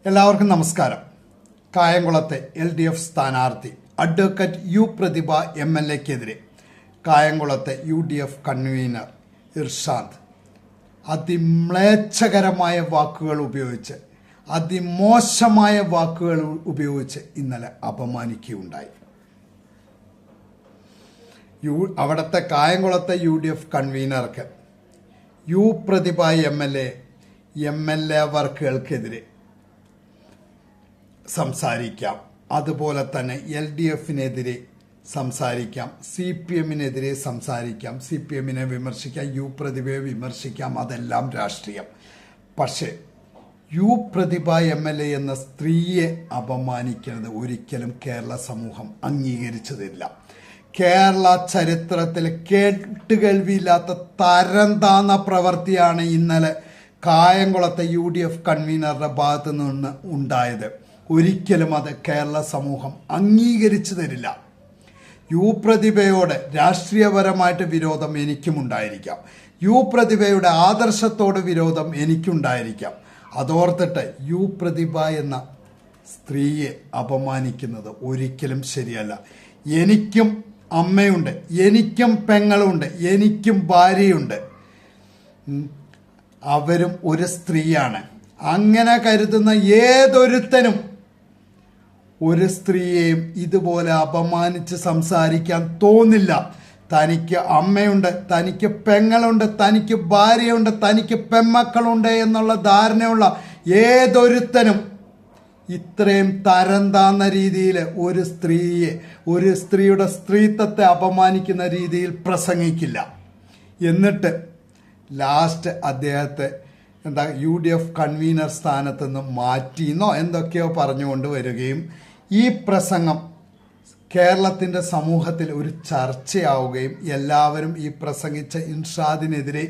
എല്ലാവർക്കും നമസ്കാരം. കായംകുളത്തെ LDF സ്ഥാനാർത്ഥി അഡ്വക്കേറ്റ് യു പ്രതിഭ MLA-ക്കെതിരെ കായംകുളത്തെ UDF കൺവീനർ ഇർഷാദ് അതിമ്ലേച്ഛകരമായ വാക്കുകൾ ഉപയോഗിച്ച്, അതിമോശമായ വാക്കുകൾ ഉപയോഗിച്ച് ഇന്നലെ അപമാനിക്കുകയുണ്ടായി. അവിടുത്തെ കായംകുളത്തെ UDF കൺവീനർക്ക് യു പ്രതിഭ MLA വർക്കുകൾക്കെതിരെ സംസാരിക്കാം, അതുപോലെ തന്നെ LDF-നെതിരെ സംസാരിക്കാം, CPM-നെതിരെ സംസാരിക്കാം, CPM-നെ വിമർശിക്കാം, യു പ്രതിഭയെ വിമർശിക്കാം, അതെല്ലാം രാഷ്ട്രീയം. പക്ഷേ യു പ്രതിഭ MLA എന്ന സ്ത്രീയെ അപമാനിക്കുന്നത് ഒരിക്കലും കേരള സമൂഹം അംഗീകരിച്ചു തരില്ല. കേരള ചരിത്രത്തിൽ കേട്ടുകേൾവിയില്ലാത്ത തരം താന്ന പ്രവൃത്തിയാണ് ഇന്നലെ കായംകുളത്തെ UDF കൺവീനറുടെ ഭാഗത്തു നിന്ന് ഉണ്ടായത്. ഒരിക്കലും അത് കേരള സമൂഹം അംഗീകരിച്ചു തരില്ല. യു പ്രതിഭയോട് രാഷ്ട്രീയപരമായിട്ട് വിരോധം എനിക്കുമുണ്ടായിരിക്കാം, യു പ്രതിഭയുടെ ആദർശത്തോട് വിരോധം എനിക്കുണ്ടായിരിക്കാം. അതോർത്തിട്ട് യു പ്രതിഭ എന്ന സ്ത്രീയെ അപമാനിക്കുന്നത് ഒരിക്കലും ശരിയല്ല. എനിക്കും അമ്മയുണ്ട്, എനിക്കും പെങ്ങളുണ്ട്, എനിക്കും ഭാര്യയുണ്ട്, അവരും ഒരു സ്ത്രീയാണ്. അങ്ങനെ കരുതുന്ന ഏതൊരുത്തനും ഒരു സ്ത്രീയെയും ഇതുപോലെ അപമാനിച്ച് സംസാരിക്കാൻ തോന്നില്ല. തനിക്ക് അമ്മയുണ്ട്, തനിക്ക് പെങ്ങളുണ്ട്, തനിക്ക് ഭാര്യയുണ്ട്, തനിക്ക് പെമ്മക്കളുണ്ട് എന്നുള്ള ധാരണയുള്ള ഏതൊരുത്തനും ഇത്രയും തരം താന്ന രീതിയിൽ ഒരു സ്ത്രീയുടെ സ്ത്രീത്വത്തെ അപമാനിക്കുന്ന രീതിയിൽ പ്രസംഗിക്കില്ല. എന്നിട്ട് ലാസ്റ്റ് അദ്ദേഹത്തെ UDF കൺവീനർ സ്ഥാനത്ത് നിന്ന് മാറ്റിയെന്നോ എന്തൊക്കെയോ പറഞ്ഞുകൊണ്ട് വരികയും ഈ പ്രസംഗം കേരളത്തിൻ്റെ സമൂഹത്തിൽ ഒരു ചർച്ചയാവുകയും എല്ലാവരും ഈ പ്രസംഗിച്ച ഇർഷാദിനെതിരെ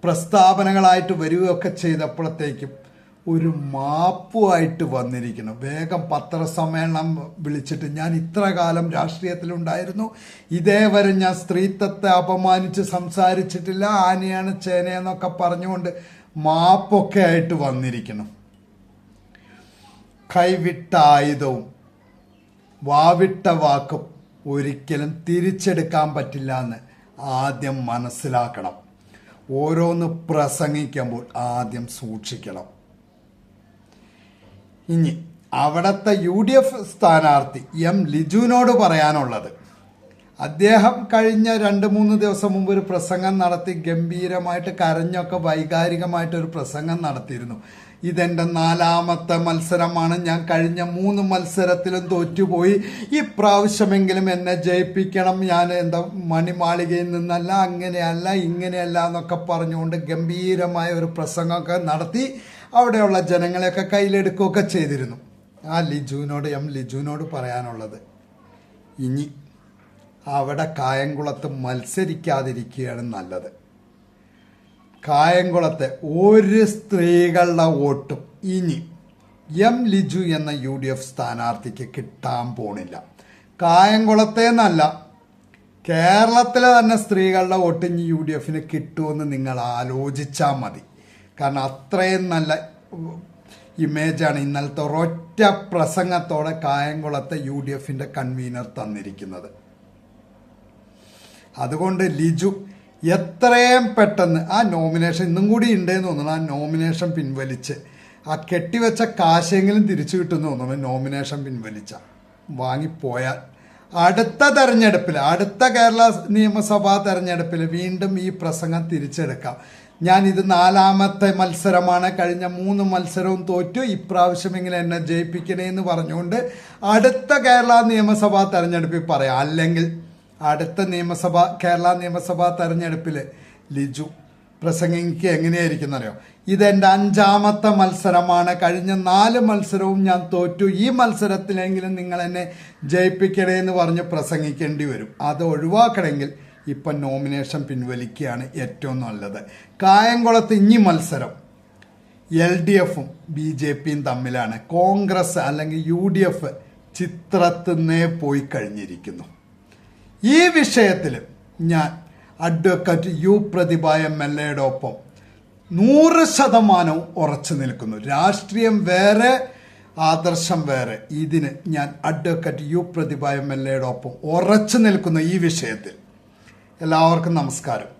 പ്രസ്താവനകളായിട്ട് വരികയൊക്കെ ചെയ്തപ്പോഴത്തേക്കും ഒരു മാപ്പുമായിട്ട് വന്നിരിക്കണം. വേഗം പത്രസമ്മേളനം വിളിച്ചിട്ട് ഞാൻ ഇത്ര കാലം രാഷ്ട്രീയത്തിലുണ്ടായിരുന്നു, ഇതേവരെ ഞാൻ സ്ത്രീത്വത്തെ അപമാനിച്ച് സംസാരിച്ചിട്ടില്ല, ആനയാണ് ചേനയെന്നൊക്കെ പറഞ്ഞുകൊണ്ട് മാപ്പൊക്കെ ആയിട്ട് വന്നിരിക്കണം. കൈവിട്ട ആയുധവും വാവിട്ട വാക്കും ഒരിക്കലും തിരിച്ചെടുക്കാൻ പറ്റില്ല എന്ന് ആദ്യം മനസ്സിലാക്കണം. ഓരോന്ന് പ്രസംഗിക്കുമ്പോൾ ആദ്യം സൂക്ഷിക്കണം. ഇനി അവിടുത്തെ UDF സ്ഥാനാർത്ഥി ലിജുവിനോട് പറയാനുള്ളത്, അദ്ദേഹം കഴിഞ്ഞ 2-3 ദിവസം മുമ്പ് ഒരു പ്രസംഗം നടത്തി, ഗംഭീരമായിട്ട് കരഞ്ഞൊക്കെ വൈകാരികമായിട്ടൊരു പ്രസംഗം നടത്തിയിരുന്നു. ഇതെൻ്റെ 4ാമത്തെ മത്സരമാണ്, ഞാൻ കഴിഞ്ഞ 3 മത്സരത്തിലും തോറ്റുപോയി, ഇപ്രാവശ്യമെങ്കിലും എന്നെ ജയിപ്പിക്കണം, ഞാൻ മണിമാളികയിൽ നിന്നല്ല, അങ്ങനെയല്ല ഇങ്ങനെയല്ല എന്നൊക്കെ പറഞ്ഞുകൊണ്ട് ഗംഭീരമായ ഒരു പ്രസംഗമൊക്കെ നടത്തി അവിടെയുള്ള ജനങ്ങളെയൊക്കെ കയ്യിലെടുക്കുകയൊക്കെ ചെയ്തിരുന്നു. ആ ലിജുവിനോട് പറയാനുള്ളത്, ഇനി അവിടെ കായംകുളത്ത് മത്സരിക്കാതിരിക്കുകയാണ് നല്ലത്. കായംകുളത്തെ ഒരു സ്ത്രീകളുടെ വോട്ടും ഇനി ലിജു എന്ന UDF സ്ഥാനാർത്ഥിക്ക് കിട്ടാൻ പോണില്ല. കായംകുളത്തെ എന്നല്ല, കേരളത്തിലെ തന്നെ സ്ത്രീകളുടെ വോട്ട് ഇനി UDFന് കിട്ടുമെന്ന് നിങ്ങൾ ആലോചിച്ചാൽ മതി. കാരണം അത്രയും നല്ല ഇമേജാണ് ഇന്നലത്തെ ഒരൊറ്റ പ്രസംഗത്തോടെ കായംകുളത്തെ UDFന്റെ കൺവീനർ തന്നിരിക്കുന്നത്. അതുകൊണ്ട് ലിജു എത്രയും പെട്ടെന്ന് ആ നോമിനേഷൻ ഇന്നും കൂടി ഉണ്ടെന്ന് തോന്നുന്നു, ആ നോമിനേഷൻ പിൻവലിച്ച് ആ കെട്ടിവെച്ച കാശെങ്കിലും തിരിച്ചു കിട്ടുമെന്ന് തോന്നുന്നു. നോമിനേഷൻ പിൻവലിച്ച വാങ്ങിപ്പോയാൽ അടുത്ത തെരഞ്ഞെടുപ്പിൽ, അടുത്ത കേരള നിയമസഭാ തെരഞ്ഞെടുപ്പിൽ വീണ്ടും ഈ പ്രസംഗം തിരിച്ചെടുക്കാം. ഞാനിത് 4ാമത്തെ മത്സരമാണ്, കഴിഞ്ഞ 3 മത്സരവും തോറ്റു, ഇപ്രാവശ്യമെങ്കിലും എന്നെ ജയിപ്പിക്കണേ എന്ന് പറഞ്ഞുകൊണ്ട് അടുത്ത കേരള നിയമസഭാ തെരഞ്ഞെടുപ്പിൽ പറയാം. അല്ലെങ്കിൽ അടുത്ത കേരള നിയമസഭാ തെരഞ്ഞെടുപ്പിൽ ലിജു പ്രസംഗിക്ക് എങ്ങനെയായിരിക്കും അറിയോ, ഇതെൻ്റെ 5ാമത്തെ മത്സരമാണ്, കഴിഞ്ഞ 4 മത്സരവും ഞാൻ തോറ്റു, ഈ മത്സരത്തിലെങ്കിലും നിങ്ങൾ എന്നെ ജയിപ്പിക്കണേ എന്ന് പറഞ്ഞ് പ്രസംഗിക്കേണ്ടി വരും. അത് ഒഴിവാക്കണമെങ്കിൽ ഇപ്പം നോമിനേഷൻ പിൻവലിക്കുകയാണ് ഏറ്റവും നല്ലത്. കായംകുളത്ത് ഇനി മത്സരം LDFും BJPയും തമ്മിലാണ്. കോൺഗ്രസ് അല്ലെങ്കിൽ UDF ചിത്രത്തിന്നേ പോയി കഴിഞ്ഞിരിക്കുന്നു. ഈ വിഷയത്തിൽ ഞാൻ അഡ്വക്കേറ്റ് യു പ്രതിഭ MLA ഒപ്പം 100% ഉറച്ചു നിൽക്കുന്നു. രാഷ്ട്രീയം വേറെ, ആദർശം വേറെ. ഇതിന് ഞാൻ അഡ്വക്കേറ്റ് യു പ്രതിഭ MLA യോടൊപ്പം ഉറച്ചു നിൽക്കുന്ന ഈ വിഷയത്തിൽ എല്ലാവർക്കും നമസ്കാരം.